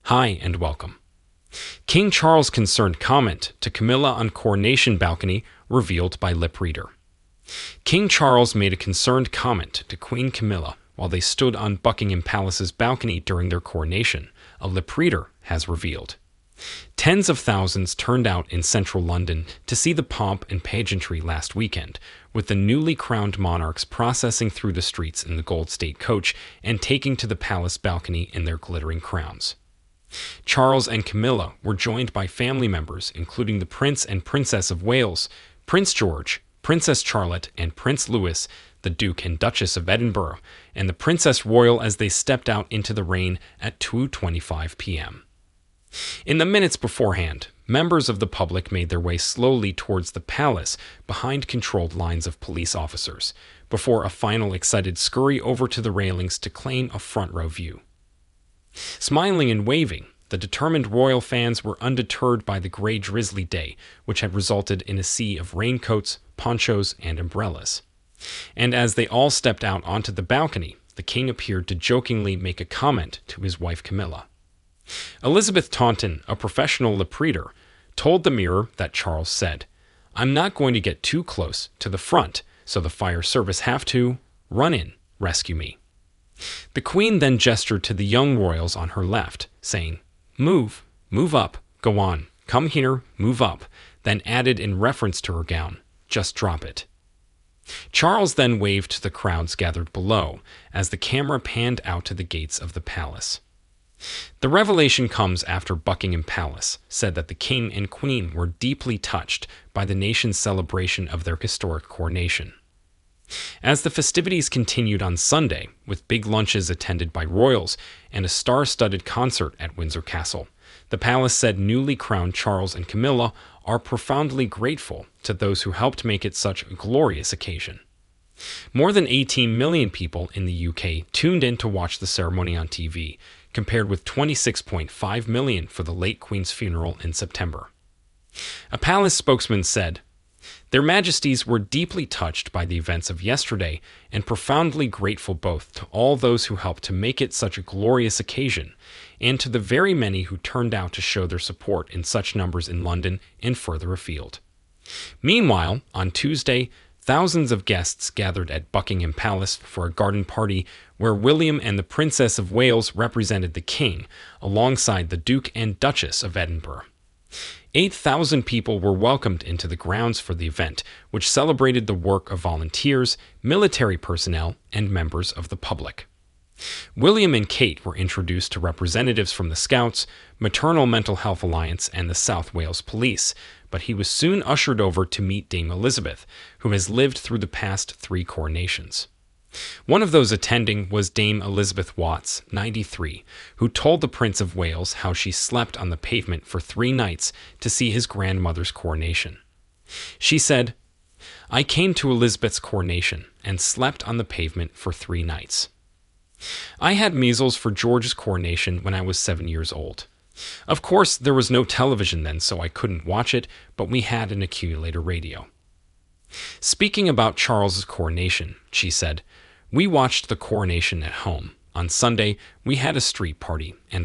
Hi and welcome. King Charles' concerned comment to Camilla on Coronation balcony revealed by lip reader. King Charles made a concerned comment to Queen Camilla while they stood on Buckingham Palace's balcony during their coronation, a lip reader has revealed. Tens of thousands turned out in central London to see the pomp and pageantry last weekend, with the newly crowned monarchs processing through the streets in the Gold State coach and taking to the palace balcony in their glittering crowns. Charles and Camilla were joined by family members including the Prince and Princess of Wales, Prince George, Princess Charlotte, and Prince Louis, the Duke and Duchess of Edinburgh, and the Princess Royal as they stepped out into the rain at 2:25 p.m. In the minutes beforehand, members of the public made their way slowly towards the palace behind controlled lines of police officers, before a final excited scurry over to the railings to claim a front-row view. Smiling and waving, the determined royal fans were undeterred by the gray drizzly day, which had resulted in a sea of raincoats, ponchos, and umbrellas. And as they all stepped out onto the balcony, the king appeared to jokingly make a comment to his wife Camilla. Elizabeth Taunton, a professional lip reader, told the Mirror that Charles said, "I'm not going to get too close to the front, so the fire service have to run in, rescue me." The Queen then gestured to the young royals on her left, saying, "Move, move up, go on, come here, move up," then added in reference to her gown, "Just drop it." Charles then waved to the crowds gathered below as the camera panned out to the gates of the palace. The revelation comes after Buckingham Palace said that the king and queen were deeply touched by the nation's celebration of their historic coronation. As the festivities continued on Sunday, with big lunches attended by royals and a star-studded concert at Windsor Castle, the palace said newly crowned Charles and Camilla are profoundly grateful to those who helped make it such a glorious occasion. More than 18 million people in the UK tuned in to watch the ceremony on TV, compared with 26.5 million for the late Queen's funeral in September. A palace spokesman said, "Their Majesties were deeply touched by the events of yesterday and profoundly grateful both to all those who helped to make it such a glorious occasion and to the very many who turned out to show their support in such numbers in London and further afield." Meanwhile, on Tuesday, thousands of guests gathered at Buckingham Palace for a garden party where William and the Princess of Wales represented the king, alongside the Duke and Duchess of Edinburgh. 8,000 people were welcomed into the grounds for the event, which celebrated the work of volunteers, military personnel, and members of the public. William and Kate were introduced to representatives from the Scouts, Maternal Mental Health Alliance, and the South Wales Police, but he was soon ushered over to meet Dame Elizabeth, who has lived through the past 3 coronations. One of those attending was Dame Elizabeth Watts, 93, who told the Prince of Wales how she slept on the pavement for 3 nights to see his grandmother's coronation. She said, "I came to Elizabeth's coronation and slept on the pavement for 3 nights. I had measles for George's coronation when I was 7 years old. Of course, there was no television then, so I couldn't watch it, but we had an accumulator radio." Speaking about Charles's coronation, she said, "We watched the coronation at home. On Sunday, we had a street party, and